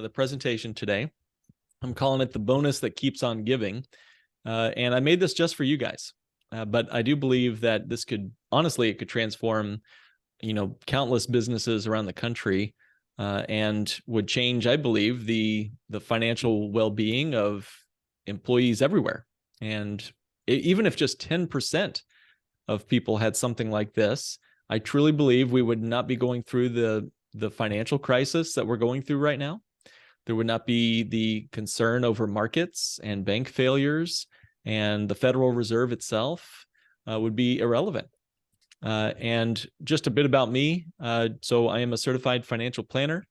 The presentation today. I'm calling it the bonus that keeps on giving. And I made this just for you guys. But I do believe that this could, honestly, it could transform, countless businesses around the country and would change, I believe, the financial well-being of employees everywhere. And even if just 10% of people had something like this, I truly believe we would not be going through the financial crisis that we're going through right now. There would not be the concern over markets and bank failures, and the Federal Reserve itself would be irrelevant. And just a bit about me. So I am a certified financial planner.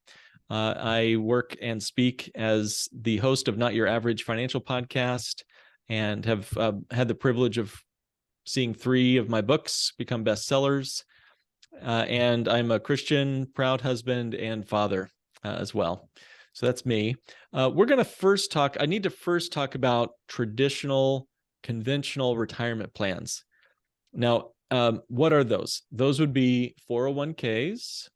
I work and speak as the host of Not Your Average Financial Podcast, and have had the privilege of seeing 3 of my books become bestsellers. And I'm a Christian, proud husband, and father as well. So that's me. We're going to first talk, I need to first talk about traditional, conventional retirement plans. Now, what are those? Those would be 401ks,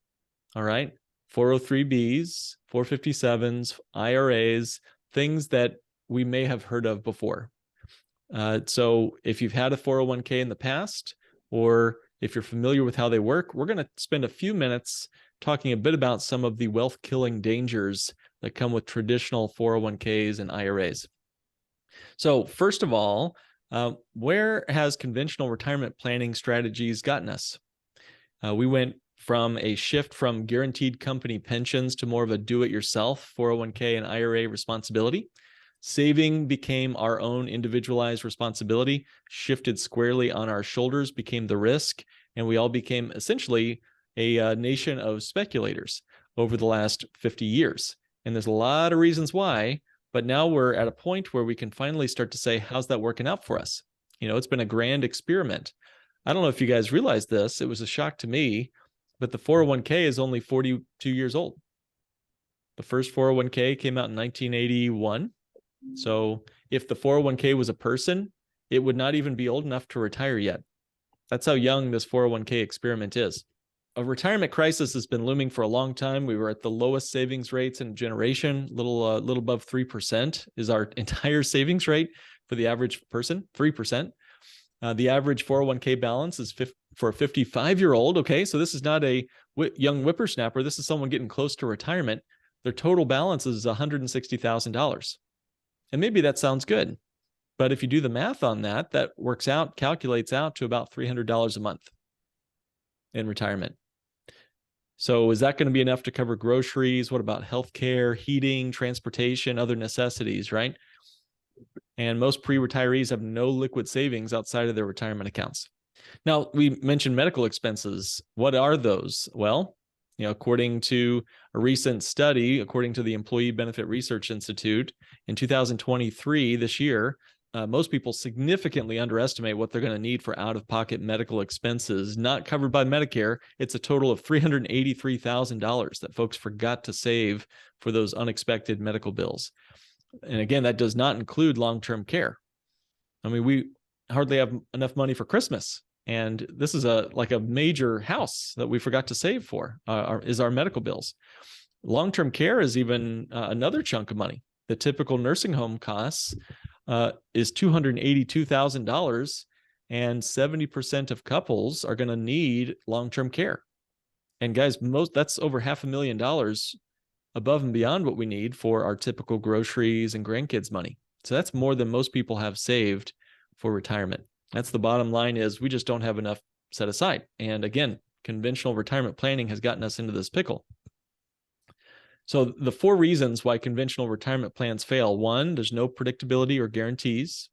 all right, 403bs, 457s, IRAs, things that we may have heard of before. So if you've had a 401k in the past, or if you're familiar with how they work, we're going to spend a few minutes talking a bit about some of the wealth-killing dangers that come with traditional 401ks and IRAs. So first of all, where has conventional retirement planning strategies gotten us? We went from a shift from guaranteed company pensions to more of a do-it-yourself 401k and IRA responsibility. Saving became our own individualized responsibility, shifted squarely on our shoulders, became the risk, and we all became essentially a nation of speculators over the last 50 years. And there's a lot of reasons why, but now we're at a point where we can finally start to say, how's that working out for us? It's been a grand experiment. I don't know if you guys realize this. It was a shock to me, but the 401k is only 42 years old. The first 401k came out in 1981. So if the 401k was a person, it would not even be old enough to retire yet. That's how young this 401k experiment is. A retirement crisis has been looming for a long time. We were at the lowest savings rates in a generation, little above 3% is our entire savings rate for the average person, 3%. The average 401k balance is for a 55-year-old. Okay, so this is not a young whippersnapper. This is someone getting close to retirement. Their total balance is $160,000. And maybe that sounds good, but if you do the math on that, that calculates out to about $300 a month in retirement. So is that going to be enough to cover groceries? What about healthcare, heating, transportation, other necessities, right? And most pre-retirees have no liquid savings outside of their retirement accounts. Now, we mentioned medical expenses. What are those? Well, according to a recent study, according to the Employee Benefit Research Institute, in 2023, this year, most people significantly underestimate what they're going to need for out-of-pocket medical expenses not covered by Medicare. It's a total of $383,000 that folks forgot to save for those unexpected medical bills. And again, that does not include long-term care. I mean, we hardly have enough money for Christmas. And this is like a major house that we forgot to save for, is our medical bills. Long-term care is even another chunk of money. The typical nursing home costs is $282,000, and 70% of couples are going to need long-term care. And guys, that's over $500,000 above and beyond what we need for our typical groceries and grandkids money. So that's more than most people have saved for retirement. That's the bottom line, is we just don't have enough set aside. And again, conventional retirement planning has gotten us into this pickle. So the 4 reasons why conventional retirement plans fail: 1, there's no predictability or guarantees.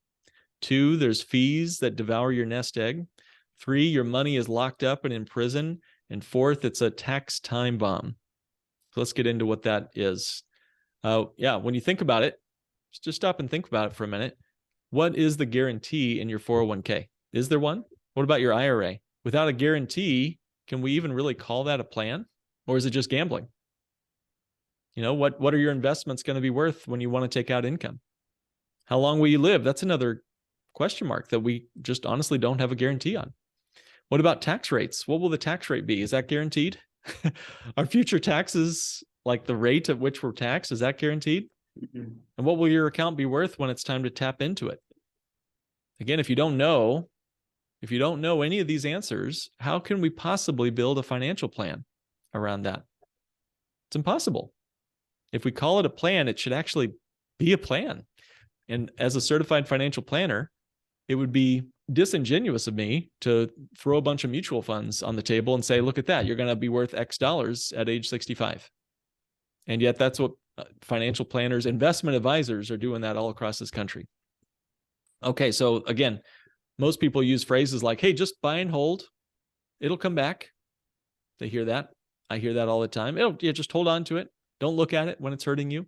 2, there's fees that devour your nest egg. 3, your money is locked up and in prison. And 4th, it's a tax time bomb. So let's get into what that is. When you think about it, just stop and think about it for a minute. What is the guarantee in your 401k? Is there one? What about your IRA? Without a guarantee, can we even really call that a plan? Or is it just gambling? What are your investments going to be worth when you want to take out income? How long will you live? That's another question mark that we just honestly don't have a guarantee on. What about tax rates? What will the tax rate be? Is that guaranteed? Are future taxes Like the rate at which we're taxed, is that guaranteed? Mhm. And what will your account be worth when it's time to tap into it? Again, if you don't know any of these answers, how can we possibly build a financial plan around that? It's impossible. If we call it a plan, it should actually be a plan. And as a certified financial planner, it would be disingenuous of me to throw a bunch of mutual funds on the table and say, look at that, you're going to be worth X dollars at age 65. And yet that's what financial planners, investment advisors are doing that all across this country. Okay, so again, most people use phrases like, hey, just buy and hold. It'll come back. They hear that. I hear that all the time. Just hold on to it. Don't look at it when it's hurting you.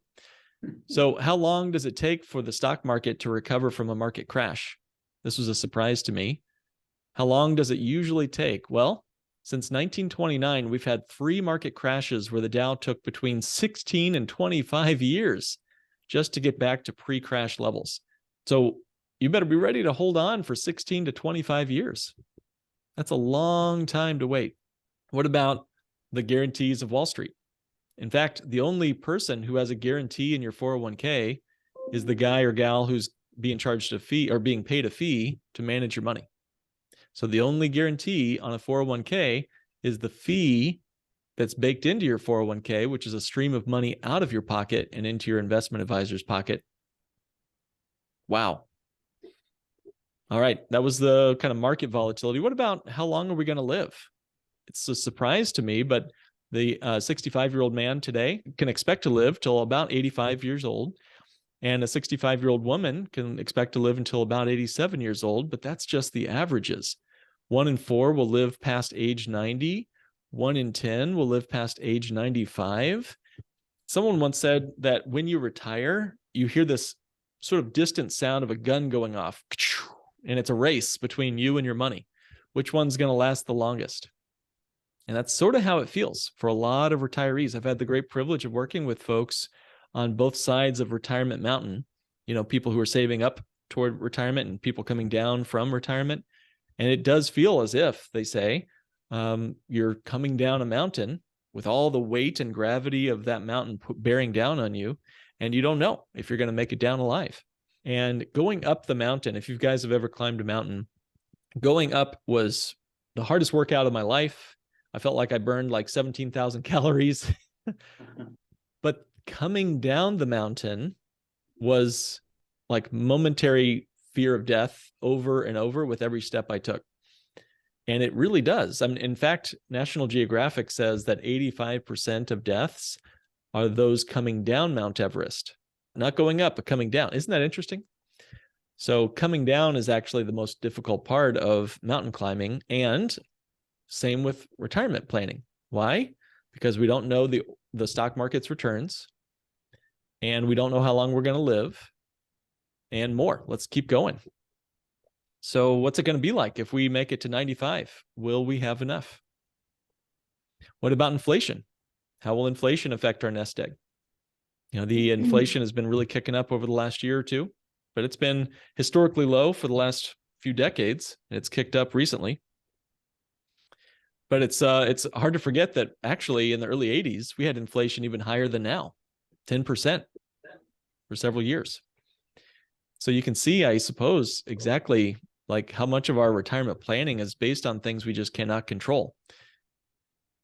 So how long does it take for the stock market to recover from a market crash? This was a surprise to me. How long does it usually take? Well, since 1929, we've had 3 market crashes where the Dow took between 16 and 25 years just to get back to pre-crash levels. So you better be ready to hold on for 16 to 25 years. That's a long time to wait. What about the guarantees of Wall Street? In fact, the only person who has a guarantee in your 401k is the guy or gal who's being charged a fee or being paid a fee to manage your money. So the only guarantee on a 401k is the fee that's baked into your 401k, which is a stream of money out of your pocket and into your investment advisor's pocket. Wow. All right. That was the kind of market volatility. What about how long are we going to live? It's a surprise to me, but the 65-year-old man today can expect to live till about 85 years old. And a 65-year-old woman can expect to live until about 87 years old, but that's just the averages. 1 in 4 will live past age 90. 1 in 10 will live past age 95. Someone once said that when you retire, you hear this sort of distant sound of a gun going off, and it's a race between you and your money. Which one's going to last the longest? And that's sort of how it feels for a lot of retirees. I've had the great privilege of working with folks on both sides of retirement mountain, people who are saving up toward retirement and people coming down from retirement. And it does feel as if, they say, you're coming down a mountain with all the weight and gravity of that mountain bearing down on you, and you don't know if you're going to make it down alive. And going up the mountain, if you guys have ever climbed a mountain, going up was the hardest workout of my life. I felt like I burned like 17,000 calories. But coming down the mountain was like momentary fear of death over and over with every step I took. And it really does. I mean, in fact, National Geographic says that 85% of deaths are those coming down Mount Everest, not going up, but coming down. Isn't that interesting? So coming down is actually the most difficult part of mountain climbing, and same with retirement planning. Why? Because we don't know the stock market's returns, and we don't know how long we're going to live, and more. Let's keep going. So what's it going to be like if we make it to 95? Will we have enough? What about inflation? How will inflation affect our nest egg? The inflation has been really kicking up over the last year or two, but it's been historically low for the last few decades. It's kicked up recently. But it's hard to forget that actually in the early 80s, we had inflation even higher than now, 10% for several years. So you can see, I suppose, exactly like how much of our retirement planning is based on things we just cannot control.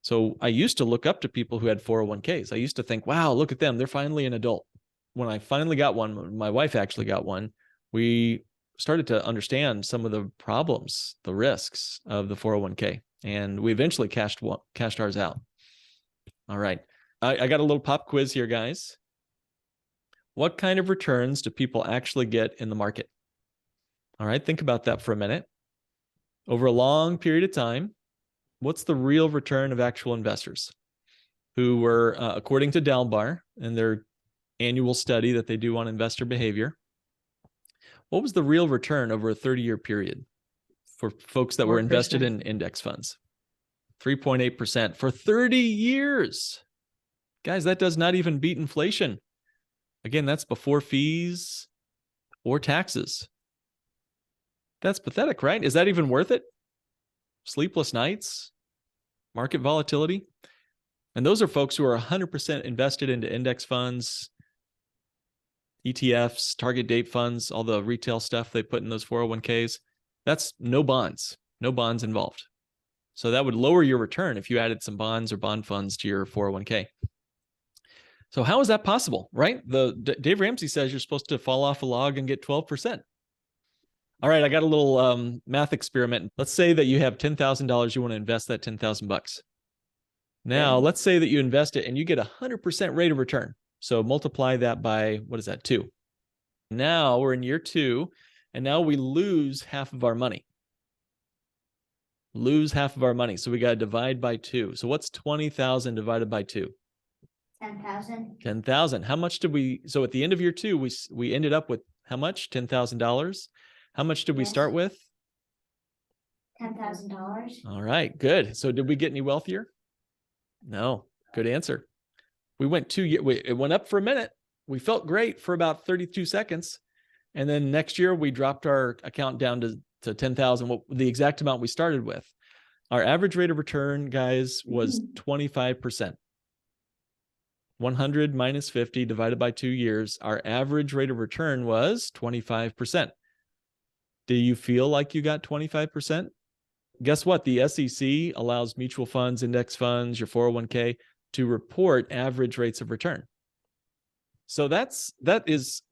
So I used to look up to people who had 401ks. I used to think, wow, look at them. They're finally an adult. When I finally got one, my wife actually got one, we started to understand some of the problems, the risks of the 401k. And we eventually cashed ours out. All right. I got a little pop quiz here, guys. What kind of returns do people actually get in the market? All right. Think about that for a minute. Over a long period of time, what's the real return of actual investors who were, according to Dalbar and their annual study that they do on investor behavior, what was the real return over a 30-year period for folks that 4%. Were invested in index funds? 3.8% for 30 years. Guys, that does not even beat inflation. Again, that's before fees or taxes. That's pathetic, right? Is that even worth it? Sleepless nights, market volatility. And those are folks who are 100% invested into index funds, ETFs, target date funds, all the retail stuff they put in those 401ks. That's no bonds involved. So that would lower your return if you added some bonds or bond funds to your 401k. So how is that possible, right? Dave Ramsey says you're supposed to fall off a log and get 12%. All right, I got a little math experiment. Let's say that you have $10,000. You want to invest that $10,000. Now, let's say that you invest it and you get 100% rate of return. So multiply that by, what is that, 2? Now we're in year 2, and now we lose half of our money. Lose half of our money. So we got to divide by 2. So what's 20,000 divided by 2? 10,000. 10,000. How much did we, so at the end of year 2, we ended up with how much? $10,000. How much did we start with? $10,000. All right, good. So did we get any wealthier? No. Good answer. We went it went up for a minute. We felt great for about 32 seconds. And then next year we dropped our account down to 10,000, the exact amount we started with. Our average rate of return, guys, was 25%. 100 minus 50 divided by 2 years. Our average rate of return was 25%. Do you feel like you got 25%? Guess what? The SEC allows mutual funds, index funds, your 401k to report average rates of return. So that is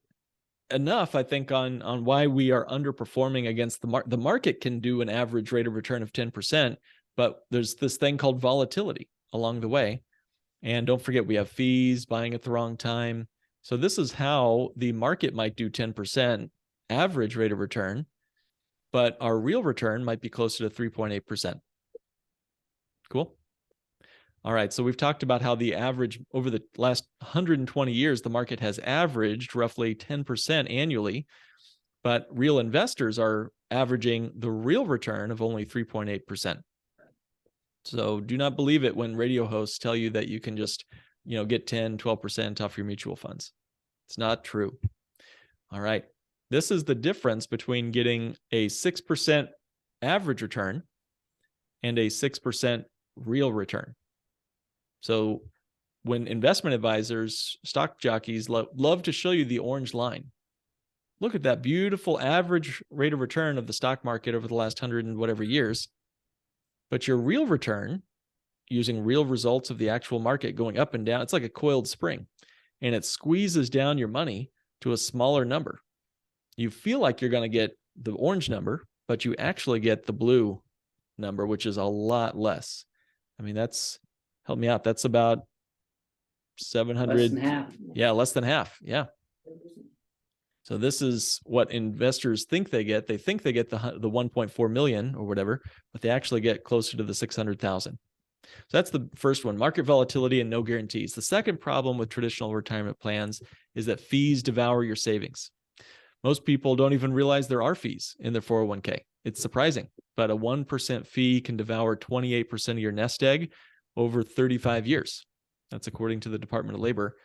enough, I think, on why we are underperforming against the market. The market can do an average rate of return of 10%, but there's this thing called volatility along the way. And don't forget, we have fees, buying at the wrong time. So this is how the market might do 10% average rate of return, but our real return might be closer to 3.8%. Cool. All right. So we've talked about how the average over the last 120 years, the market has averaged roughly 10% annually, but real investors are averaging the real return of only 3.8%. So do not believe it when radio hosts tell you that you can just, get 10, 12% off your mutual funds. It's not true. All right. This is the difference between getting a 6% average return and a 6% real return. So when investment advisors, stock jockeys love to show you the orange line. Look at that beautiful average rate of return of the stock market over the last 100 and whatever years. But your real return, using real results of the actual market going up and down, it's like a coiled spring, and it squeezes down your money to a smaller number. You feel like you're going to get the orange number, but you actually get the blue number, which is a lot less. I mean, help me out. That's about 700. Less than half. Yeah, less than half. Yeah. So this is what investors think they get. They think they get the 1.4 million or whatever, but they actually get closer to the 600,000. So that's the first one, market volatility and no guarantees. The second problem with traditional retirement plans is that fees devour your savings. Most people don't even realize there are fees in their 401k. It's surprising, but a 1% fee can devour 28% of your nest egg over 35 years. That's according to the Department of Labor.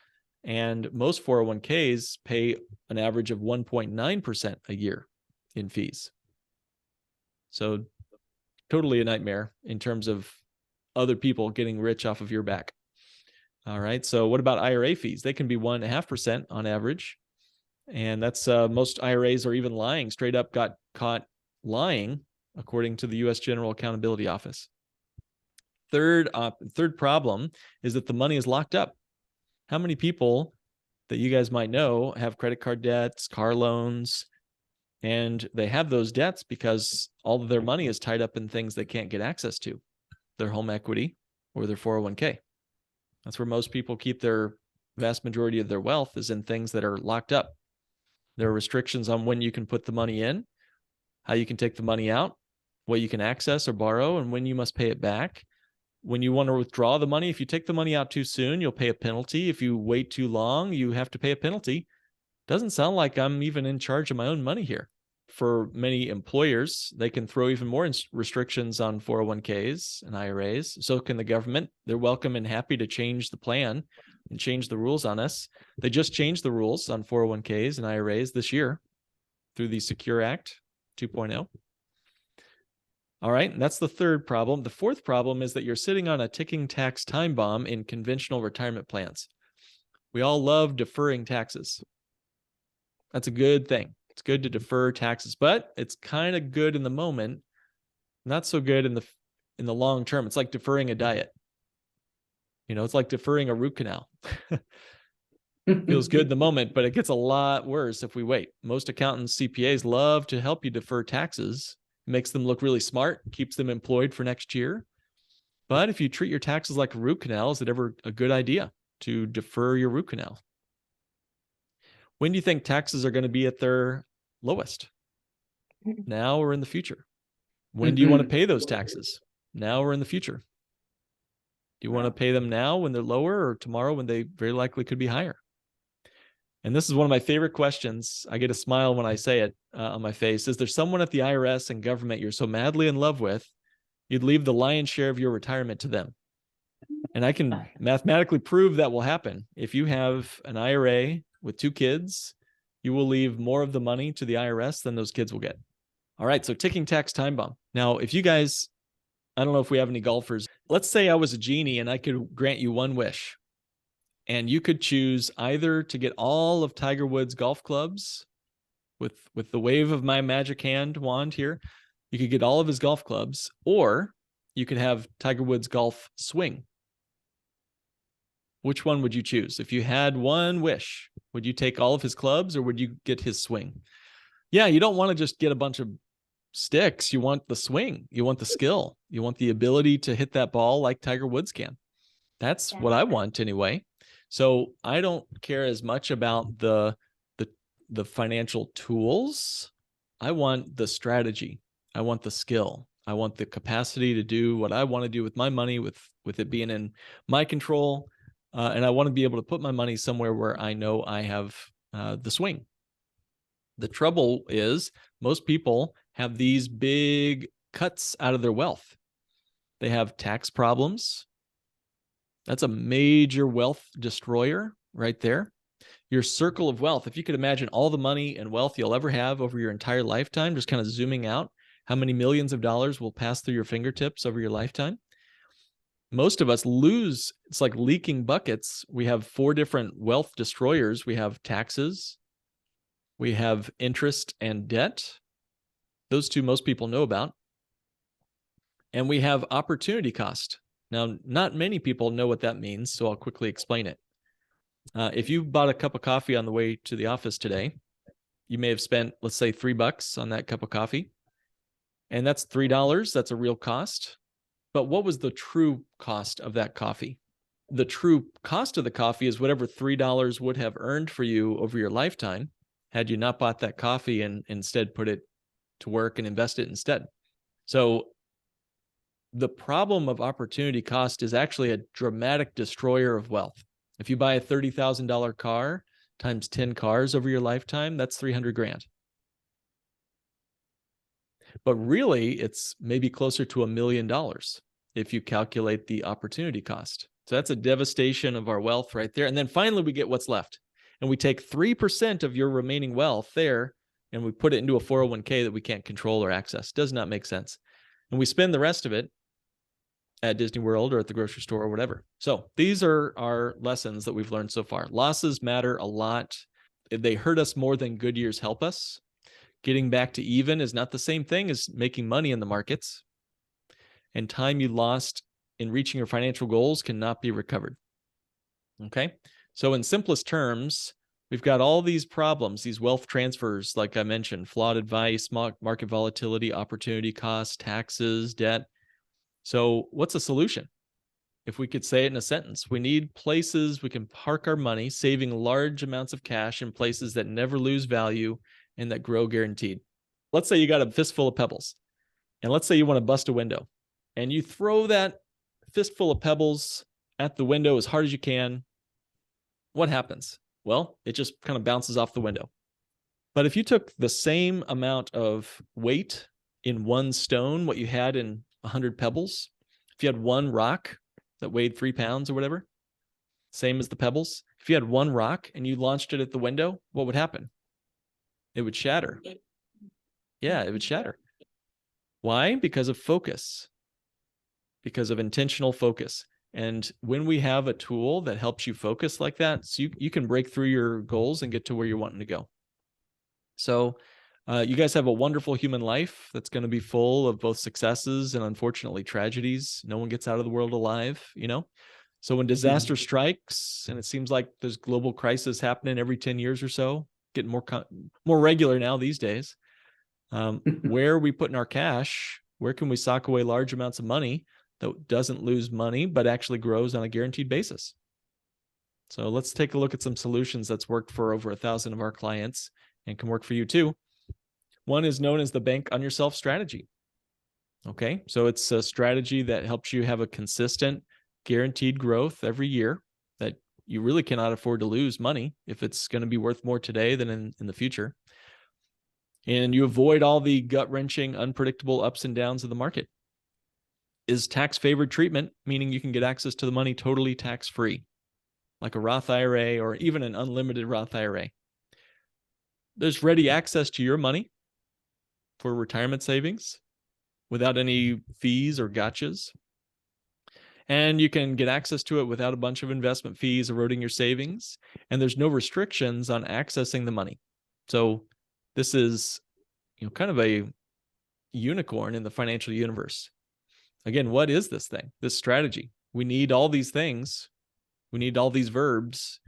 And most 401ks pay an average of 1.9% a year in fees. So totally a nightmare in terms of other people getting rich off of your back. All right. So what about IRA fees? They can be 1.5% on average. And that's most IRAs are even lying, straight up got caught lying, according to the U.S. General Accountability Office. Third problem is that the money is locked up. How many people that you guys might know have credit card debts, car loans, and they have those debts because all of their money is tied up in things they can't get access to, their home equity or their 401k. That's where most people keep their vast majority of their wealth, is in things that are locked up. There are restrictions on when you can put the money in, how you can take the money out, what you can access or borrow, and when you must pay it back. When you want to withdraw the money, if you take the money out too soon, you'll pay a penalty. If you wait too long, you have to pay a penalty. Doesn't sound like I'm even in charge of my own money here. For many employers, they can throw even more restrictions on 401ks and IRAs. So can the government. They're welcome and happy to change the plan and change the rules on us. They just changed the rules on 401ks and IRAs this year through the Secure Act 2.0. All right, and that's the third problem. The fourth problem is that you're sitting on a ticking tax time bomb in conventional retirement plans. We all love deferring taxes. That's a good thing. It's good to defer taxes, but it's kind of good in the moment, not so good in the long term. It's like deferring a diet. It's like deferring a root canal. Feels good in the moment, but it gets a lot worse if we wait. Most accountants, CPAs love to help you defer taxes. It makes them look really smart, keeps them employed for next year. But if you treat your taxes like a root canal, is it ever a good idea to defer your root canal? When do you think taxes are going to be at their lowest? Now or in the future? When do you want to pay those taxes? Now or in the future? Do you want to pay them now when they're lower, or tomorrow when they very likely could be higher? And this is one of my favorite questions. I get a smile when I say it on my face. Is there someone at the IRS and government you're so madly in love with, you'd leave the lion's share of your retirement to them? And I can mathematically prove that will happen. If you have an IRA with 2 kids, you will leave more of the money to the IRS than those kids will get. All right, so ticking tax time bomb. Now, if you guys, I don't know if we have any golfers. Let's say I was a genie and I could grant you one wish. And you could choose either to get all of Tiger Woods' golf clubs with the wave of my magic wand here. You could get all of his golf clubs, or you could have Tiger Woods' golf swing. Which one would you choose? If you had one wish, would you take all of his clubs or would you get his swing? Yeah, you don't want to just get a bunch of sticks. You want the swing. You want the skill. You want the ability to hit that ball like Tiger Woods can. That's what I want anyway. So I don't care as much about the financial tools. I want the strategy. I want the skill. I want the capacity to do what I want to do with my money, with it being in my control. And I want to be able to put my money somewhere where I know I have the swing. The trouble is most people have these big cuts out of their wealth. They have tax problems. That's a major wealth destroyer right there. Your circle of wealth, if you could imagine all the money and wealth you'll ever have over your entire lifetime, just kind of zooming out, how many millions of dollars will pass through your fingertips over your lifetime? Most of us lose. It's like leaking buckets. We have 4 different wealth destroyers. We have taxes. We have interest and debt. Those 2 most people know about. And we have opportunity cost. Now, not many people know what that means, so I'll quickly explain it. If you bought a cup of coffee on the way to the office today, you may have spent, let's say, $3 on that cup of coffee. And that's $3. That's a real cost. But what was the true cost of that coffee? The true cost of the coffee is whatever $3 would have earned for you over your lifetime had you not bought that coffee and instead put it to work and invest it instead. So the problem of opportunity cost is actually a dramatic destroyer of wealth. If you buy a $30,000 car times 10 cars over your lifetime, that's 300 grand. But really, it's maybe closer to $1 million if you calculate the opportunity cost. So that's a devastation of our wealth right there. And then finally, we get what's left. And we take 3% of your remaining wealth there, and we put it into a 401k that we can't control or access. Does not make sense. And we spend the rest of it at Disney World or at the grocery store or whatever. So these are our lessons that we've learned so far. Losses matter a lot. They hurt us more than good years help us. Getting back to even is not the same thing as making money in the markets. And time you lost in reaching your financial goals cannot be recovered. Okay? So in simplest terms, we've got all these problems, these wealth transfers, like I mentioned, flawed advice, market volatility, opportunity costs, taxes, debt. So what's the solution? If we could say it in a sentence, we need places we can park our money, saving large amounts of cash in places that never lose value and that grow guaranteed. Let's say you got a fistful of pebbles, and let's say you want to bust a window, and you throw that fistful of pebbles at the window as hard as you can. What happens? Well, it just kind of bounces off the window. But if you took the same amount of weight in one stone, what you had in 100 pebbles, if you had one rock that weighed 3 pounds or whatever, same as the pebbles, if you had one rock and you launched it at the window, what would happen? It would shatter. Yeah, it would shatter. Why? Because of focus, because of intentional focus. And when we have a tool that helps you focus like that, so you can break through your goals and get to where you're wanting to go. So you guys have a wonderful human life that's going to be full of both successes and unfortunately tragedies. No one gets out of the world alive, you know? So when disaster strikes, and it seems like there's global crisis happening every 10 years or so, getting more regular now these days, where are we putting our cash? Where can we sock away large amounts of money that doesn't lose money, but actually grows on a guaranteed basis? So let's take a look at some solutions that's worked for over 1,000 of our clients and can work for you too. One is known as the bank on yourself strategy. Okay, so it's a strategy that helps you have a consistent, guaranteed growth every year that you really cannot afford to lose money if it's going to be worth more today than in the future. And you avoid all the gut-wrenching, unpredictable ups and downs of the market. Is tax-favored treatment, meaning you can get access to the money totally tax-free, like a Roth IRA or even an unlimited Roth IRA. There's ready access to your money for retirement savings without any fees or gotchas. And you can get access to it without a bunch of investment fees eroding your savings. And there's no restrictions on accessing the money. So this is, kind of a unicorn in the financial universe. Again, what is this thing, this strategy? We need all these things. We need all these verbs.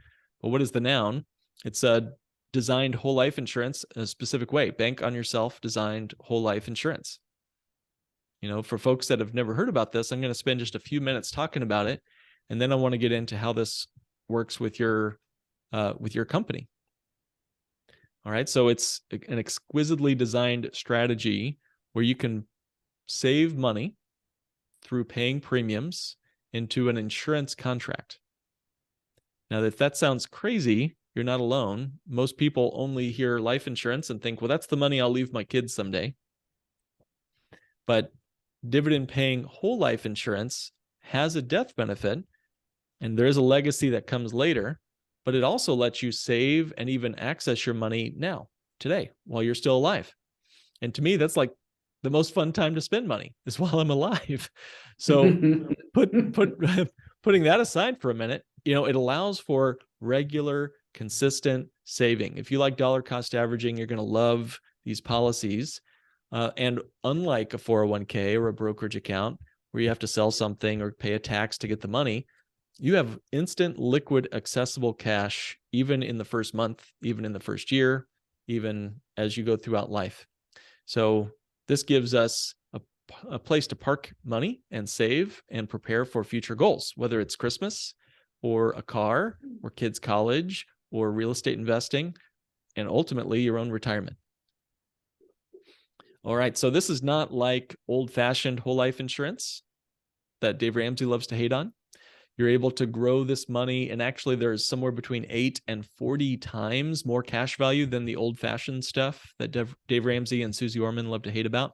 But what is the noun? It's a designed whole life insurance in a specific way. Bank on yourself designed whole life insurance. For folks that have never heard about this, I'm going to spend just a few minutes talking about it, and then I want to get into how this works with your company. All right, so it's an exquisitely designed strategy where you can save money through paying premiums into an insurance contract. Now, if that sounds crazy, you're not alone. Most people only hear life insurance and think, well, that's the money I'll leave my kids someday. But dividend-paying whole life insurance has a death benefit, and there's a legacy that comes later, but it also lets you save and even access your money now, today, while you're still alive. And to me, that's like the most fun time to spend money is while I'm alive. So putting that aside for a minute, it allows for regular, consistent saving. If you like dollar cost averaging, you're going to love these policies. And unlike a 401k or a brokerage account where you have to sell something or pay a tax to get the money, you have instant, liquid, accessible cash, even in the first month, even in the first year, even as you go throughout life. So this gives us a place to park money and save and prepare for future goals, whether it's Christmas or a car or kids' college or real estate investing, and ultimately your own retirement. All right, so this is not like old-fashioned whole life insurance that Dave Ramsey loves to hate on. You're able to grow this money, and actually there's somewhere between 8 and 40 times more cash value than the old-fashioned stuff that Dave Ramsey and Susie Orman love to hate about.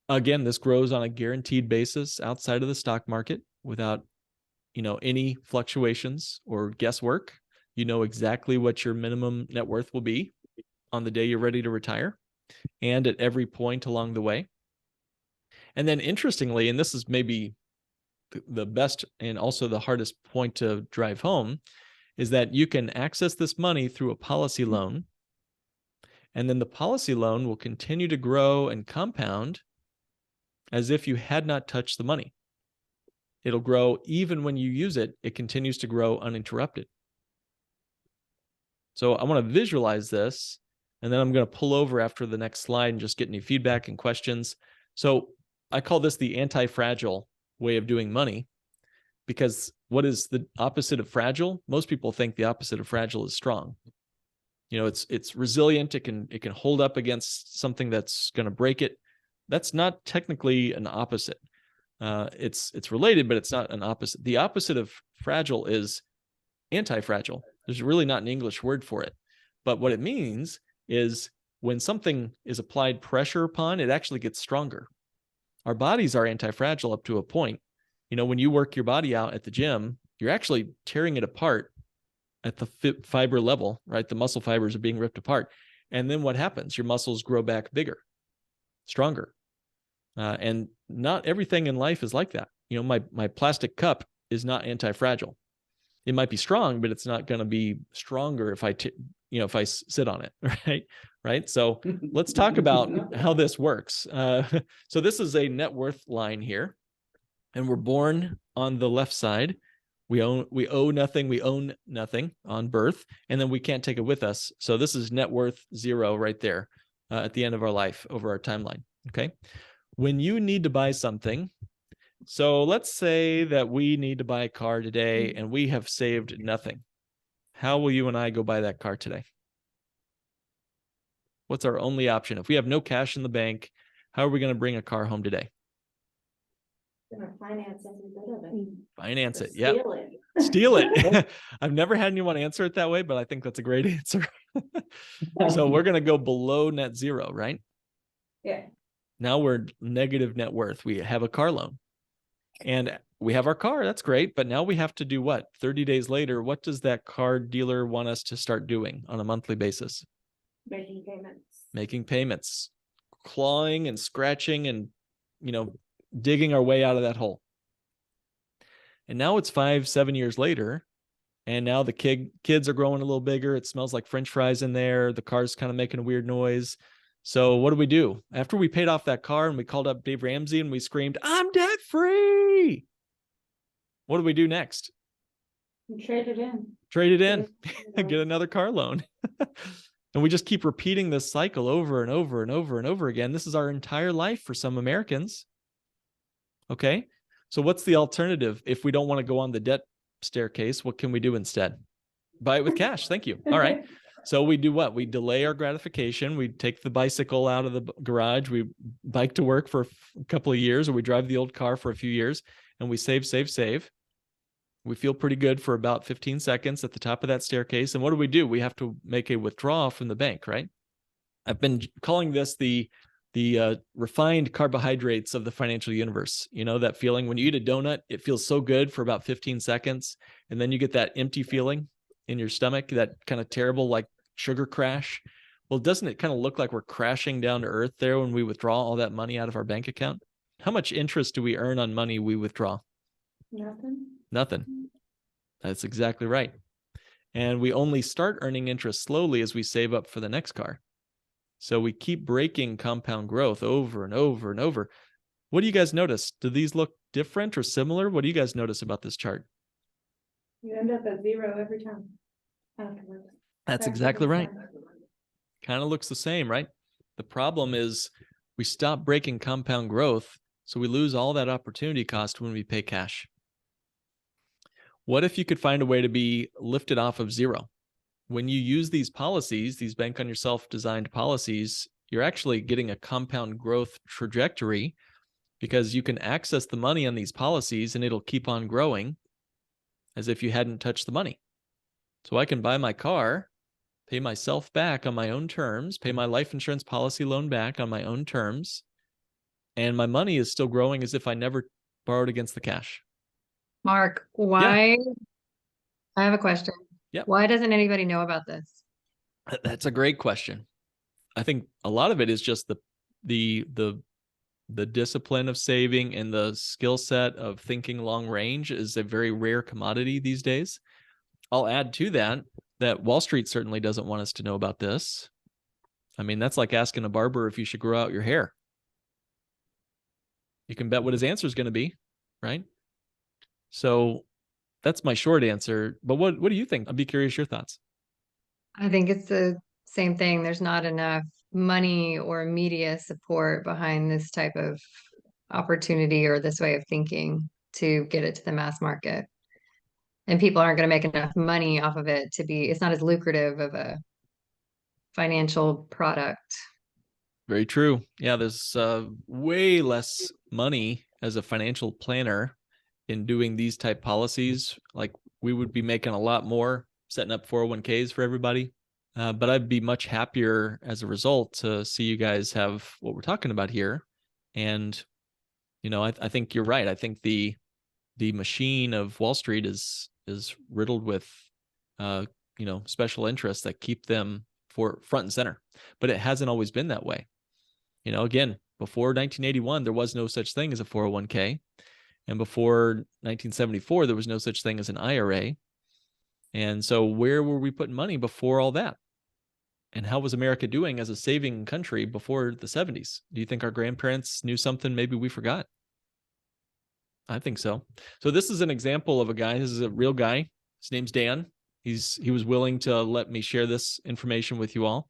Again, this grows on a guaranteed basis outside of the stock market without, any fluctuations or guesswork. You know exactly what your minimum net worth will be on the day you're ready to retire, and at every point along the way. And then interestingly, and this is maybe the best and also the hardest point to drive home, is that you can access this money through a policy loan, and then the policy loan will continue to grow and compound as if you had not touched the money. It'll grow even when you use it. It continues to grow uninterrupted. So I want to visualize this, and then I'm going to pull over after the next slide and just get any feedback and questions. So I call this the anti-fragile way of doing money, because what is the opposite of fragile? Most people think the opposite of fragile is strong. It's resilient. It can hold up against something that's going to break it. That's not technically an opposite. It's related, but it's not an opposite. The opposite of fragile is anti-fragile. There's really not an English word for it. But what it means is when something is applied pressure upon, it actually gets stronger. Our bodies are anti-fragile up to a point. When you work your body out at the gym, you're actually tearing it apart at the fiber level, right? The muscle fibers are being ripped apart. And then what happens? Your muscles grow back bigger, stronger. And not everything in life is like that. You know, my plastic cup is not anti-fragile. It might be strong, but it's not going to be stronger if if I sit on it, right? So let's talk about how this works. So this is a net worth line here, and we're born on the left side. We owe nothing, we own nothing on birth, and then we can't take it with us. So this is net worth 0 right there at the end of our life over our timeline. Okay. When you need to buy something, so let's say that we need to buy a car today and we have saved nothing. How will you and I go buy that car today? What's our only option? If we have no cash in the bank, how are we going to bring a car home today? Finance it. Finance it. Yeah. Steal it. I've never had anyone answer it that way, but I think that's a great answer. So we're going to go below net 0, right? Yeah. Now we're negative net worth. We have a car loan and we have our car. That's great. But now we have to do what? 30 days later, what does that car dealer want us to start doing on a monthly basis? Making payments. Making payments, clawing and scratching and, digging our way out of that hole. And now it's 5-7 years later. And now the kids are growing a little bigger. It smells like French fries in there. The car's kind of making a weird noise. So what do? After we paid off that car and we called up Dave Ramsey and we screamed, "I'm debt free." What do we do next? Trade it in. Trade it in and get another car loan. And we just keep repeating this cycle over and over and over and over again. This is our entire life for some Americans. Okay. So what's the alternative? If we don't want to go on the debt staircase, what can we do instead? Buy it with cash. Thank you. All right. So we do what? We delay our gratification. We take the bicycle out of the garage. We bike to work for a couple of years, or we drive the old car for a few years, and we save. We feel pretty good for about 15 seconds at the top of that staircase. And what do? We have to make a withdrawal from the bank, right? I've been calling this the refined carbohydrates of the financial universe. You know, that feeling when you eat a donut, it feels so good for about 15 seconds. And then you get that empty feeling in your stomach, that kind of terrible, like sugar crash. Well, doesn't it kind of look like we're crashing down to earth there when we withdraw all that money out of our bank account? How much interest do we earn on money we withdraw? Nothing. That's exactly right. And we only start earning interest slowly as we save up for the next car. So we keep breaking compound growth over and over and over. What do you guys notice? Do these look different or similar? What do you guys notice about this chart? You end up at 0 every time afterwards. That's exactly right. Kind of looks the same, right? The problem is we stop breaking compound growth, so we lose all that opportunity cost when we pay cash. What if you could find a way to be lifted off of 0? When you use these policies, these bank on yourself designed policies, you're actually getting a compound growth trajectory because you can access the money on these policies and it'll keep on growing as if you hadn't touched the money. So I can buy my car, pay myself back on my own terms, pay my life insurance policy loan back on my own terms, and my money is still growing as if I never borrowed against the cash. Mark, why? Yeah. I have a question. Yep. Why doesn't anybody know about this? That's a great question. I think a lot of it is just the discipline of saving and the skill set of thinking long range is a very rare commodity these days. I'll add to that Wall Street certainly doesn't want us to know about this. I mean, that's like asking a barber if you should grow out your hair. You can bet what his answer is going to be, right? So that's my short answer. But what do you think? I'd be curious your thoughts. I think it's the same thing. There's not enough money or media support behind this type of opportunity or this way of thinking to get it to the mass market. And people aren't going to make enough money off of it it's not as lucrative of a financial product. Very true. Yeah, there's way less money as a financial planner in doing these type policies. Like we would be making a lot more setting up 401ks for everybody. But I'd be much happier as a result to see you guys have what we're talking about here. And, I think you're right. I think the machine of Wall Street is riddled with, special interests that keep them for front and center, but it hasn't always been that way. Again, Before 1981, there was no such thing as a 401k. And before 1974, there was no such thing as an IRA. And so where were we putting money before all that? And how was America doing as a saving country before the 70s? Do you think our grandparents knew something maybe we forgot? I think so. So this is an example of a guy. This is a real guy. His name's Dan. He was willing to let me share this information with you all.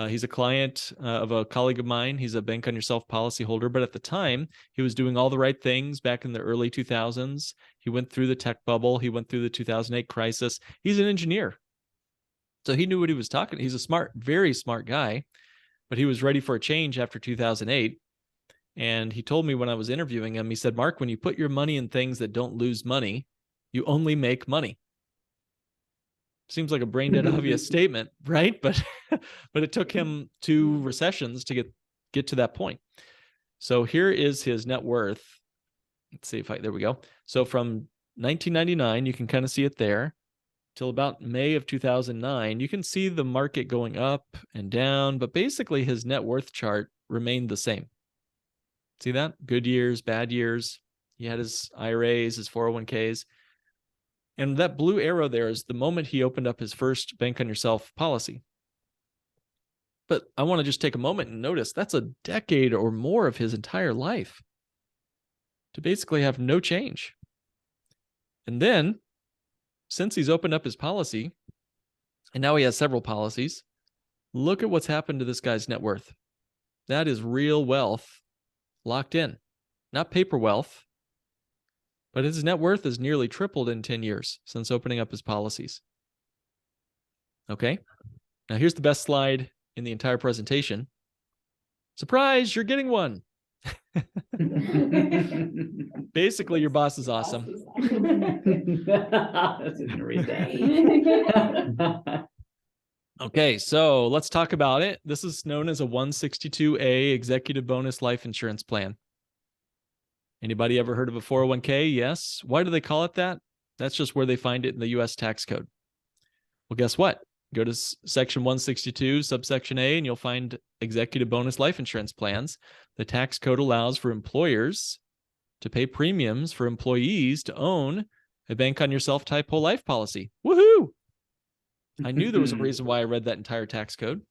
He's a client of a colleague of mine. He's a bank on yourself policy holder, but at the time he was doing all the right things back in the early 2000s. He went through the tech bubble. He went through the 2008 crisis. He's an engineer. So he knew what he was talking. He's a smart, very smart guy, but he was ready for a change after 2008. And he told me when I was interviewing him, he said, Mark, when you put your money in things that don't lose money, you only make money. Seems like a brain dead obvious statement, right? But it took him 2 recessions to get to that point. So here is his net worth. Let's see if there we go. So from 1999, you can kind of see it there, till about May of 2009, you can see the market going up and down, but basically his net worth chart remained the same. See that? Good years, bad years. He had his IRAs, his 401ks. And that blue arrow there is the moment he opened up his first bank on yourself policy. But I want to just take a moment and notice that's a decade or more of his entire life to basically have no change. And then, since he's opened up his policy, and now he has several policies, look at what's happened to this guy's net worth. That is real wealth locked in, not paper wealth. But his net worth has nearly tripled in 10 years since opening up his policies. Okay, now here's the best slide in the entire presentation. Surprise, you're getting one. Basically, your boss is awesome. That's everything. Okay, so let's talk about it. This is known as a 162A executive bonus life insurance plan. Anybody ever heard of a 401k? Yes. Why do they call it that? That's just where they find it in the U.S. tax code. Well, guess what? Go to section 162, subsection A, and you'll find executive bonus life insurance plans. The tax code allows for employers to pay premiums for employees to own a bank on yourself type whole life policy. Woohoo! I knew there was a reason why I read that entire tax code.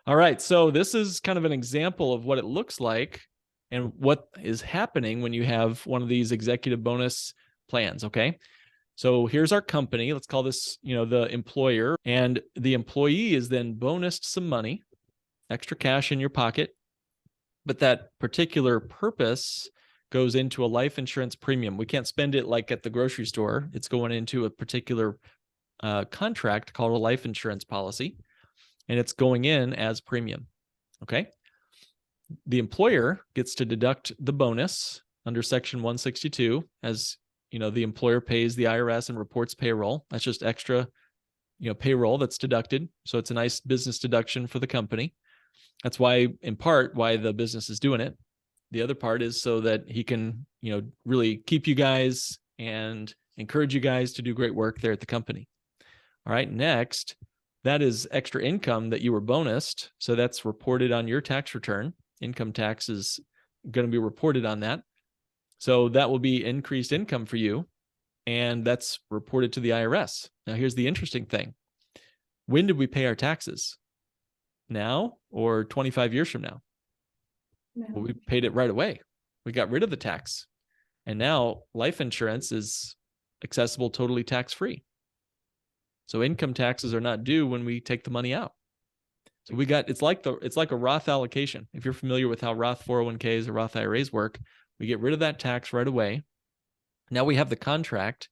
All right, so this is kind of an example of what it looks like and what is happening when you have one of these executive bonus plans, okay? So here's our company. Let's call this, the employer, and the employee is then bonused some money, extra cash in your pocket, but that particular purpose goes into a life insurance premium. We can't spend it like at the grocery store. It's going into a particular contract called a life insurance policy, and it's going in as premium, okay? The employer gets to deduct the bonus under section 162 as, the employer pays the IRS and reports payroll. That's just extra, payroll that's deducted. So it's a nice business deduction for the company. That's why, in part, why the business is doing it. The other part is so that he can, really keep you guys and encourage you guys to do great work there at the company. All right, next, that is extra income that you were bonused. So that's reported on your tax return. Income tax is going to be reported on that. So that will be increased income for you, and that's reported to the IRS. Now, here's the interesting thing. When did we pay our taxes? Now or 25 years from now? No. Well, we paid it right away. We got rid of the tax. And now life insurance is accessible totally tax-free. So income taxes are not due when we take the money out. So it's like a Roth allocation. If you're familiar with how Roth 401ks or Roth IRAs work, we get rid of that tax right away. Now we have the contract,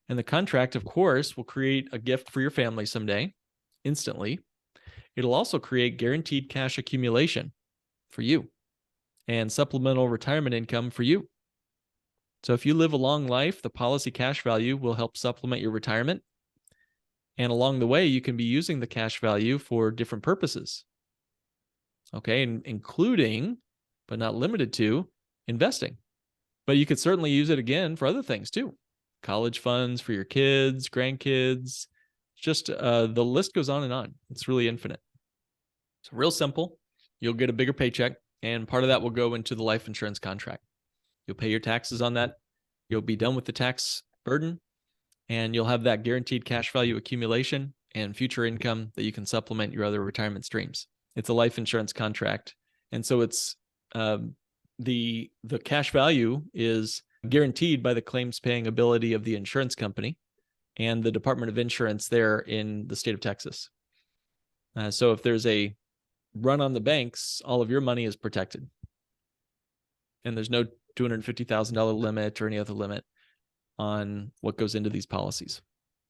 and the contract, of course, will create a gift for your family someday, instantly. It'll also create guaranteed cash accumulation for you and supplemental retirement income for you. So if you live a long life, the policy cash value will help supplement your retirement. And along the way, you can be using the cash value for different purposes. Okay, including, but not limited to, investing. But you could certainly use it again for other things too. College funds for your kids, grandkids, just the list goes on and on. It's really infinite. It's real simple. You'll get a bigger paycheck, and part of that will go into the life insurance contract. You'll pay your taxes on that. You'll be done with the tax burden, and you'll have that guaranteed cash value accumulation and future income that you can supplement your other retirement streams. It's a life insurance contract. And so it's the cash value is guaranteed by the claims paying ability of the insurance company and the Department of Insurance there in the state of Texas. So if there's a run on the banks, all of your money is protected. And there's no $250,000 limit or any other limit on what goes into these policies.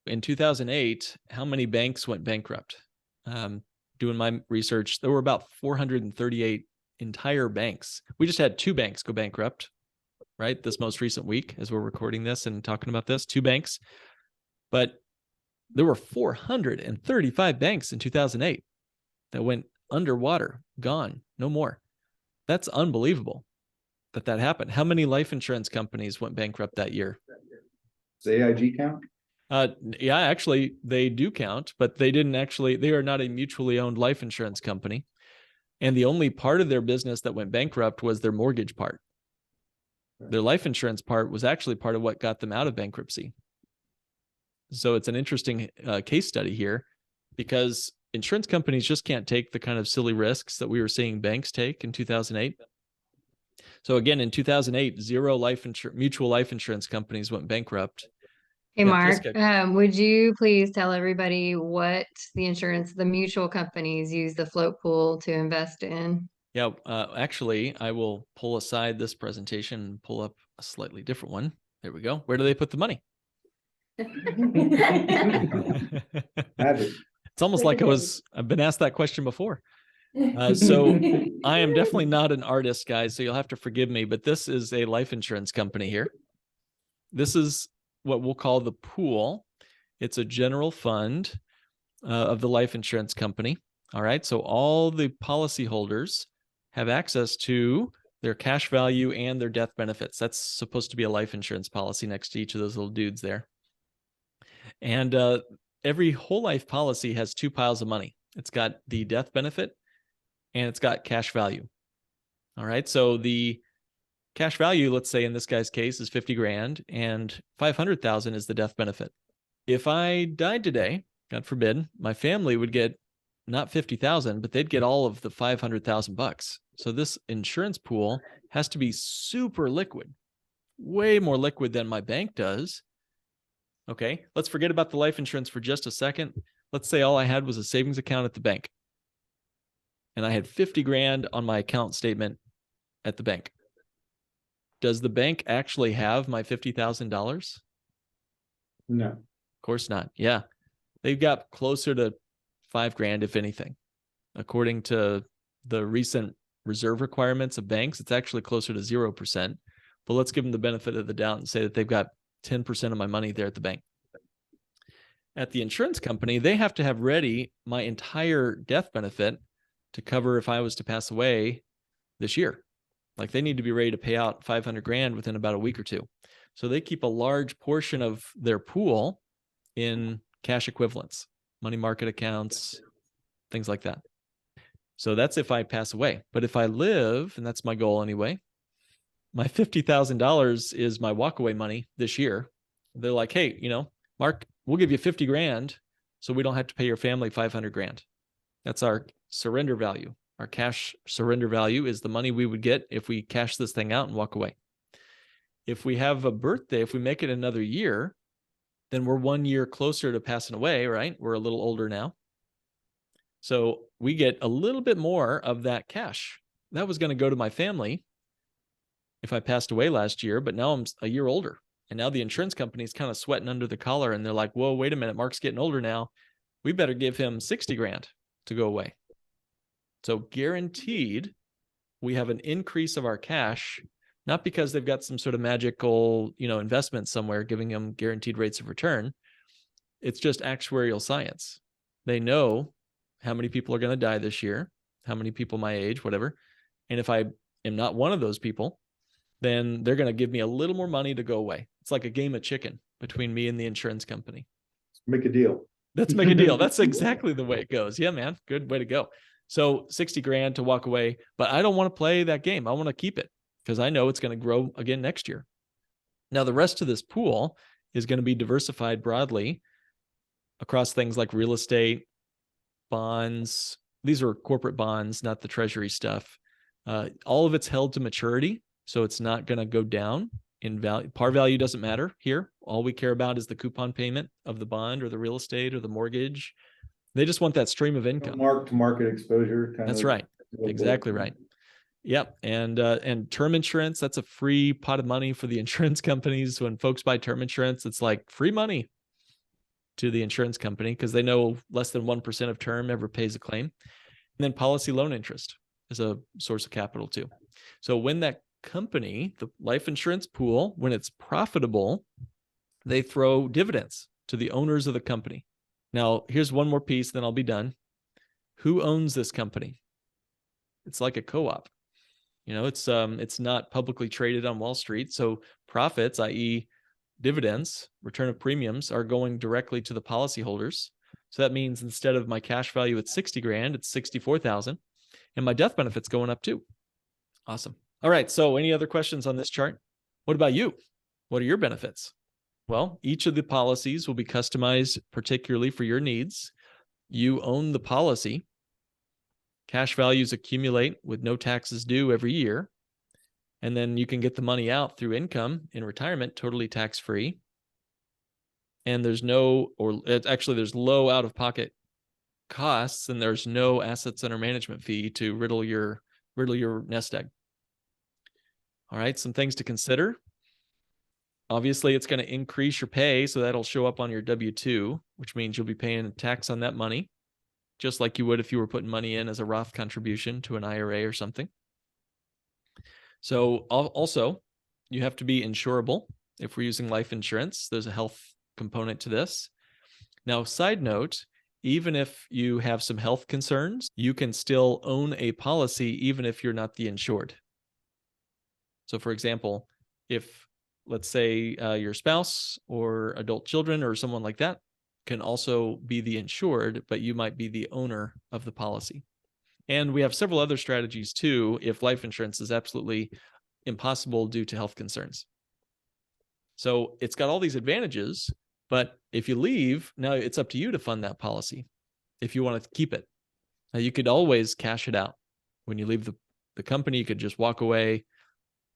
In 2008, how many banks went bankrupt? Doing my research, there were about 438 entire banks. We just had 2 banks go bankrupt, right? This most recent week, as we're recording this and talking about this, 2 banks. But there were 435 banks in 2008 that went underwater, gone, no more. That's unbelievable that happened. How many life insurance companies went bankrupt that year? Does AIG count? Yeah, actually, they do count, but they are not a mutually owned life insurance company. And the only part of their business that went bankrupt was their mortgage part. Their life insurance part was actually part of what got them out of bankruptcy. So it's an interesting case study here, because insurance companies just can't take the kind of silly risks that we were seeing banks take in 2008. So again, in 2008, 0 mutual life insurance companies went bankrupt. Hey, Yeah, Mark, would you please tell everybody what the mutual companies use the float pool to invest in? Yeah, actually, I will pull aside this presentation and pull up a slightly different one. There we go. Where do they put the money? It's almost like I've been asked that question before. So I am definitely not an artist, guys, so you'll have to forgive me, but this is a life insurance company here. This is what we'll call the pool. It's a general fund of the life insurance company. All right. So all the policyholders have access to their cash value and their death benefits. That's supposed to be a life insurance policy next to each of those little dudes there. And every whole life policy has 2 piles of money. It's got the death benefit and it's got cash value. All right. So the cash value, let's say in this guy's case, is 50 grand and 500,000 is the death benefit. If I died today, God forbid, my family would get not 50,000, but they'd get all of the 500,000 bucks. So this insurance pool has to be super liquid, way more liquid than my bank does. Okay, let's forget about the life insurance for just a second. Let's say all I had was a savings account at the bank, and I had 50 grand on my account statement at the bank. Does the bank actually have my $50,000? No. Of course not. Yeah. They've got closer to 5 grand, if anything. According to the recent reserve requirements of banks, it's actually closer to 0%. But let's give them the benefit of the doubt and say that they've got 10% of my money there at the bank. At the insurance company, they have to have ready my entire death benefit to cover if I was to pass away this year. Like they need to be ready to pay out 500 grand within about a week or 2. So they keep a large portion of their pool in cash equivalents, money market accounts, things like that. So that's if I pass away. But if I live, and that's my goal anyway, my $50,000 is my walkaway money this year. They're like, hey, Mark, we'll give you 50 grand so we don't have to pay your family 500 grand. That's our surrender value. Our cash surrender value is the money we would get if we cash this thing out and walk away. If we have a birthday, if we make it another year, then we're 1 year closer to passing away, right? We're a little older now. So we get a little bit more of that cash. That was going to go to my family if I passed away last year, but now I'm a year older. And now the insurance company is kind of sweating under the collar and they're like, whoa, wait a minute, Mark's getting older now. We better give him 60 grand to go away. So guaranteed, we have an increase of our cash, not because they've got some sort of magical, investment somewhere giving them guaranteed rates of return. It's just actuarial science. They know how many people are going to die this year, how many people my age, whatever. And if I am not one of those people, then they're going to give me a little more money to go away. It's like a game of chicken between me and the insurance company. Make a deal. Let's make a deal. That's exactly the way it goes. Yeah, man. Good way to go. So 60 grand to walk away, but I don't want to play that game. I want to keep it because I know it's going to grow again next year. Now, the rest of this pool is going to be diversified broadly across things like real estate, bonds. These are corporate bonds, not the treasury stuff. All of it's held to maturity, so it's not going to go down in value. Par value doesn't matter here. All we care about is the coupon payment of the bond or the real estate or the mortgage. They just want that stream of income. Mark to market exposure. That's right. Exactly right. Yep. And term insurance, that's a free pot of money for the insurance companies. When folks buy term insurance, it's like free money to the insurance company because they know less than 1% of term ever pays a claim. And then policy loan interest is a source of capital too. So when that company, the life insurance pool, when it's profitable, they throw dividends to the owners of the company. Now, here's one more piece, then I'll be done. Who owns this company? It's like a co-op. You know, it's not publicly traded on Wall Street. So profits, i.e. dividends, return of premiums, are going directly to the policyholders. So that means instead of my cash value at 60 grand, it's 64,000. And my death benefit's going up too. Awesome. All right. So any other questions on this chart? What about you? What are your benefits? Well, each of the policies will be customized particularly for your needs. You own the policy. Cash values accumulate with no taxes due every year. And then you can get the money out through income in retirement, totally tax-free. And there's there's low out-of-pocket costs, and there's no assets under management fee to riddle your nest egg. All right, some things to consider. Obviously, it's going to increase your pay, so that'll show up on your W-2, which means you'll be paying tax on that money, just like you would if you were putting money in as a Roth contribution to an IRA or something. So also, you have to be insurable. If we're using life insurance, there's a health component to this. Now, side note, even if you have some health concerns, you can still own a policy even if you're not the insured. So for example, if let's say your spouse or adult children or someone like that can also be the insured, but you might be the owner of the policy. And we have several other strategies too, if life insurance is absolutely impossible due to health concerns. So it's got all these advantages, but if you leave, now it's up to you to fund that policy if you want to keep it. Now you could always cash it out. When you leave the company, you could just walk away,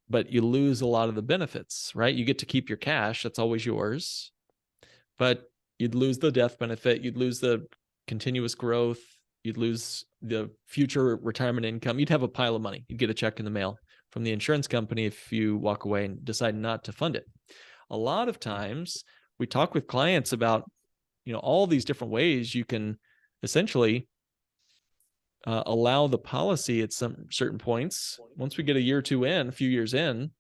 but you lose a lot of the benefits, right? You get to keep your cash, that's always yours, but you'd lose the death benefit, you'd lose the continuous growth, you'd lose the future retirement income. You'd have a pile of money. You'd get a check in the mail from the insurance company if you walk away and decide not to fund it. A lot of times we talk with clients about, all these different ways you can essentially allow the policy at some certain points. Once we get a few years in,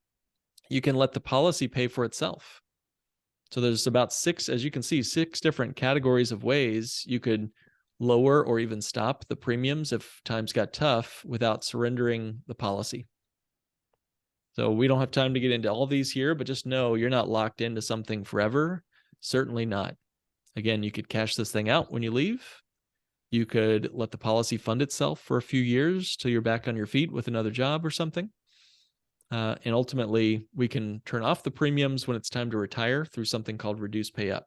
you can let the policy pay for itself. So there's about six different categories of ways you could lower or even stop the premiums if times got tough without surrendering the policy. So we don't have time to get into all these here, but just know you're not locked into something forever. Certainly not. Again, you could cash this thing out when you leave. You could let the policy fund itself for a few years till you're back on your feet with another job or something. And ultimately, we can turn off the premiums when it's time to retire through something called reduce pay up.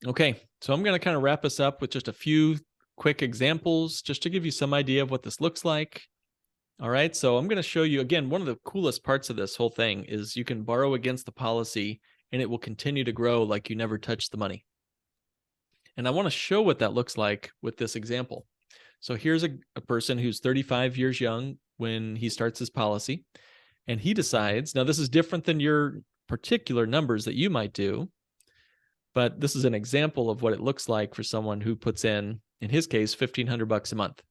Okay, so I'm going to kind of wrap us up with just a few quick examples just to give you some idea of what this looks like. All right, so I'm going to show you, again, one of the coolest parts of this whole thing is you can borrow against the policy and it will continue to grow like you never touched the money. And I want to show what that looks like with this example. So here's a person who's 35 years young when he starts his policy, and he decides, now this is different than your particular numbers that you might do, but this is an example of what it looks like for someone who puts in his case, $1,500 a month.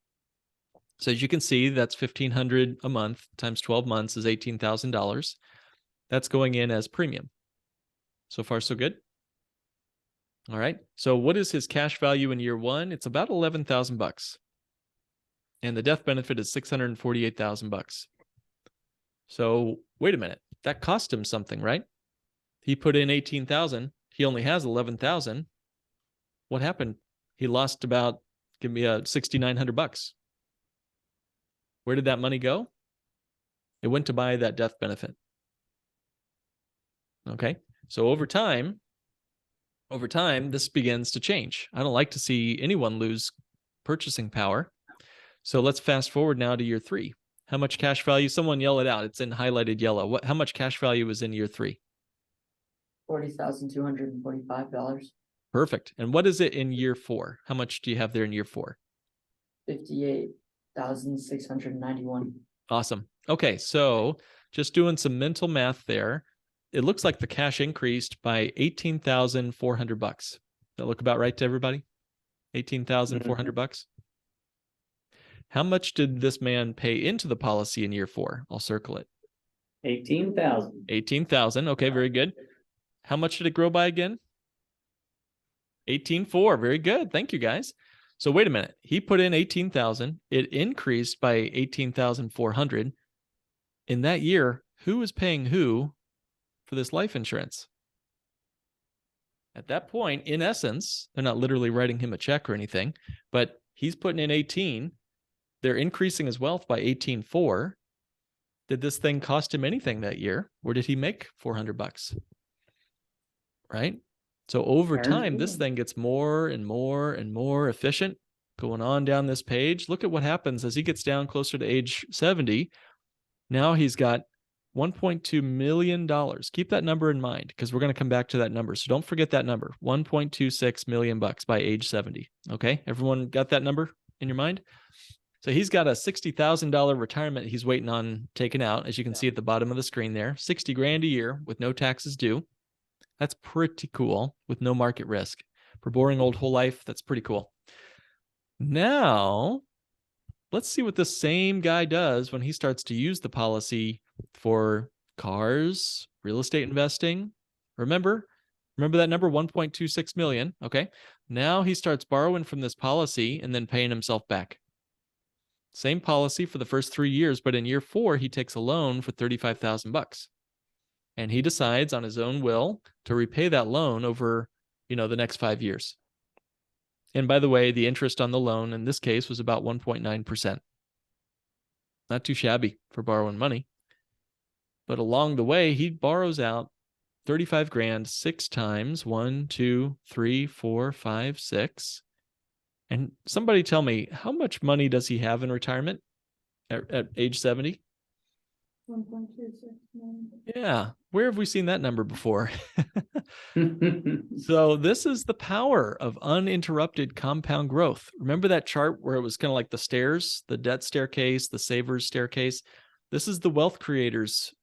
So as you can see, that's $1,500 a month times 12 months is $18,000. That's going in as premium. So far, so good. All right. So what is his cash value in year one? It's about $11,000. And the death benefit is $648,000. So wait a minute. That cost him something, right? He put in $18,000. He only has $11,000. What happened? He lost about, $6,900. Where did that money go? It went to buy that death benefit. Okay. So over time, this begins to change. I don't like to see anyone lose purchasing power. So let's fast forward now to year 3. How much cash value? Someone yell it out. It's in highlighted yellow. How much cash value was in year 3? $40,245. Perfect. And what is it in year 4? How much do you have there in year 4? 58,691. Awesome. Okay. So just doing some mental math there. It looks like the cash increased by $18,400. Does that look about right to everybody? $18,400. How much did this man pay into the policy in year 4? I'll circle it. 18,000. 18,000. Okay, very good. How much did it grow by again? 18,400. Very good. Thank you, guys. So wait a minute. He put in 18,000. It increased by 18,400. In that year, who was paying who for this life insurance? At that point, in essence, they're not literally writing him a check or anything, but he's putting in 18. They're increasing his wealth by 18,400. Did this thing cost him anything that year? Or did he make $400? Right? So over time, this thing gets more and more and more efficient. Going on down this page, look at what happens as he gets down closer to age 70. Now he's got $1.2 million. Keep that number in mind because we're going to come back to that number. So don't forget that number, $1.26 million by age 70. Okay. Everyone got that number in your mind? So he's got a $60,000 retirement he's waiting on taking out. As you can see at the bottom of the screen there, 60 grand a year with no taxes due. That's pretty cool with no market risk. For boring old whole life, that's pretty cool. Now, let's see what this same guy does when he starts to use the policy for cars, real estate investing. Remember that number, 1.26 million. Okay. Now he starts borrowing from this policy and then paying himself back. Same policy for the first 3 years, but in year 4, he takes a loan for $35,000. And he decides on his own will to repay that loan over, the next 5 years. And by the way, the interest on the loan in this case was about 1.9%. Not too shabby for borrowing money. But along the way, he borrows out 35 grand 6 times. 1, 2, 3, 4, 5, 6. And somebody tell me, how much money does he have in retirement at age 70? 1.26 million. Yeah. Where have we seen that number before? So this is the power of uninterrupted compound growth. Remember that chart where it was kind of like the stairs, the debt staircase, the savers staircase? This is the wealth creators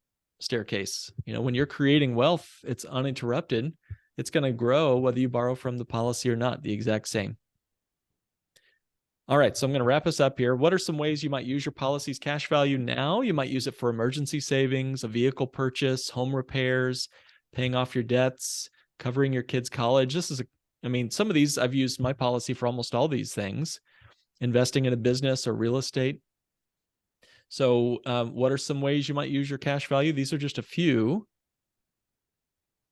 staircase. When you're creating wealth, it's uninterrupted. It's going to grow whether you borrow from the policy or not, the exact same. All right, so I'm going to wrap us up here. What are some ways you might use your policy's cash value now? You might use it for emergency savings, a vehicle purchase, home repairs, paying off your debts, covering your kids' college. Some of these, I've used my policy for almost all these things, investing in a business or real estate. So what are some ways you might use your cash value? These are just a few.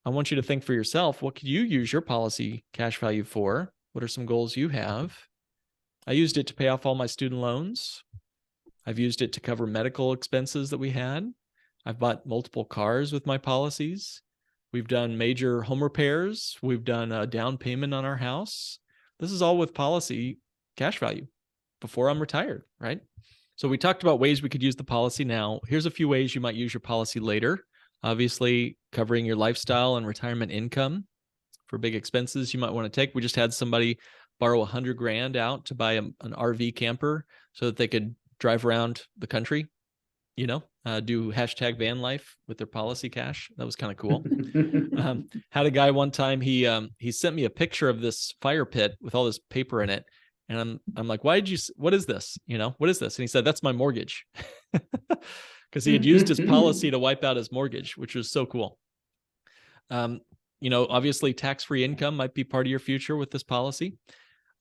I want you to think for yourself, what could you use your policy cash value for? What are some goals you have? I used it to pay off all my student loans. I've used it to cover medical expenses that we had. I've bought multiple cars with my policies. We've done major home repairs. We've done a down payment on our house. This is all with policy cash value before I'm retired, right? So we talked about ways we could use the policy now. Here's a few ways you might use your policy later. Obviously, covering your lifestyle and retirement income for big expenses you might want to take. We just had somebody borrow 100 grand out to buy an RV camper so that they could drive around the country, do hashtag van life with their policy cash. That was kind of cool. Had a guy one time, he sent me a picture of this fire pit with all this paper in it. And I'm like, what is this? What is this? And he said, that's my mortgage. Because he had used his policy to wipe out his mortgage, which was so cool. Obviously tax-free income might be part of your future with this policy.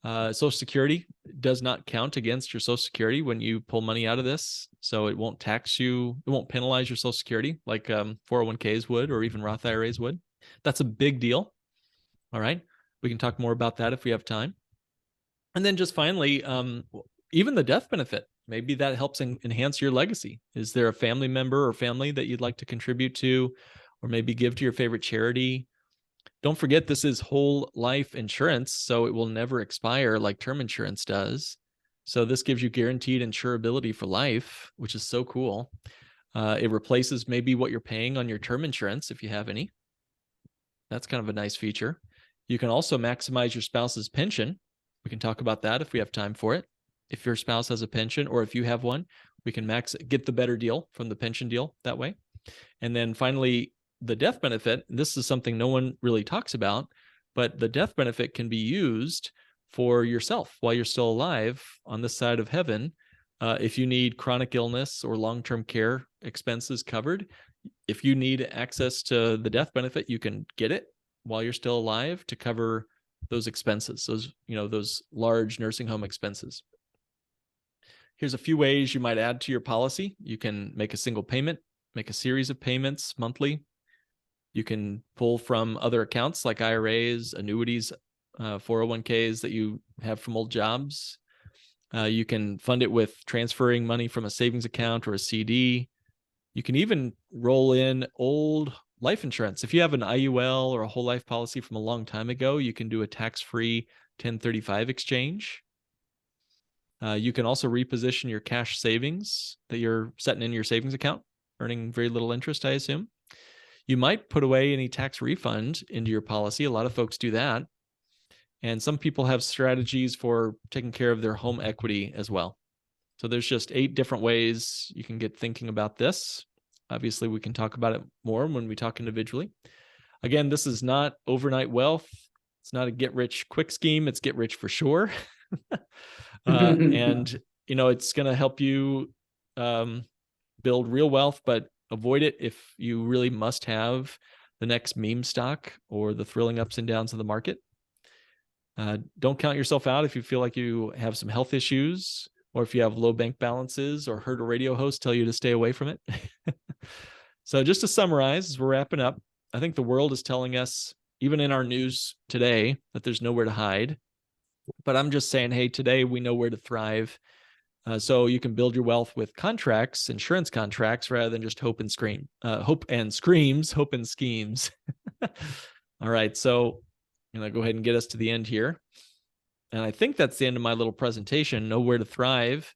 Social Security does not count against your Social Security when you pull money out of this. So it won't tax you. It won't penalize your Social Security like 401ks would, or even Roth IRAs would. That's a big deal. All right. We can talk more about that if we have time. And then just finally, even the death benefit. maybe that helps enhance your legacy. Is there a family member or family that you'd like to contribute to, or maybe give to your favorite charity? Don't forget, this is whole life insurance, so it will never expire like term insurance does. So this gives you guaranteed insurability for life, which is so cool. It replaces maybe what you're paying on your term insurance if you have any. That's kind of a nice feature. You can also maximize your spouse's pension. We can talk about that if we have time for it. If your spouse has a pension, or if you have one, we can get the better deal from the pension deal that way. And then finally, the death benefit. This is something no one really talks about, but the death benefit can be used for yourself while you're still alive on this side of heaven. If you need chronic illness or long-term care expenses covered, if you need access to the death benefit, you can get it while you're still alive to cover those expenses, those large nursing home expenses. Here's a few ways you might add to your policy. You can make a single payment, make a series of payments monthly. You can pull from other accounts like IRAs, annuities, 401ks that you have from old jobs. You can fund it with transferring money from a savings account or a CD. You can even roll in old life insurance. If you have an IUL or a whole life policy from a long time ago, you can do a tax-free 1035 exchange. You can also reposition your cash savings that you're setting in your savings account, earning very little interest, I assume. You might put away any tax refund into your policy. A lot of folks do that. And some people have strategies for taking care of their home equity as well. So there's just 8 different ways you can get thinking about this. Obviously, we can talk about it more when we talk individually. Again, this is not overnight wealth. It's not a get-rich-quick scheme. It's get rich for sure. And, it's going to help you build real wealth, but avoid it if you really must have the next meme stock or the thrilling ups and downs of the market. Don't count yourself out if you feel like you have some health issues, or if you have low bank balances or heard a radio host tell you to stay away from it. So just to summarize, as we're wrapping up, I think the world is telling us, even in our news today, that there's nowhere to hide. But I'm just saying, hey, today we know where to thrive. So you can build your wealth with contracts, insurance contracts, rather than just hope and schemes. All right, so I'm going to go ahead and get us to the end here. And I think that's the end of my little presentation, Know Where to Thrive.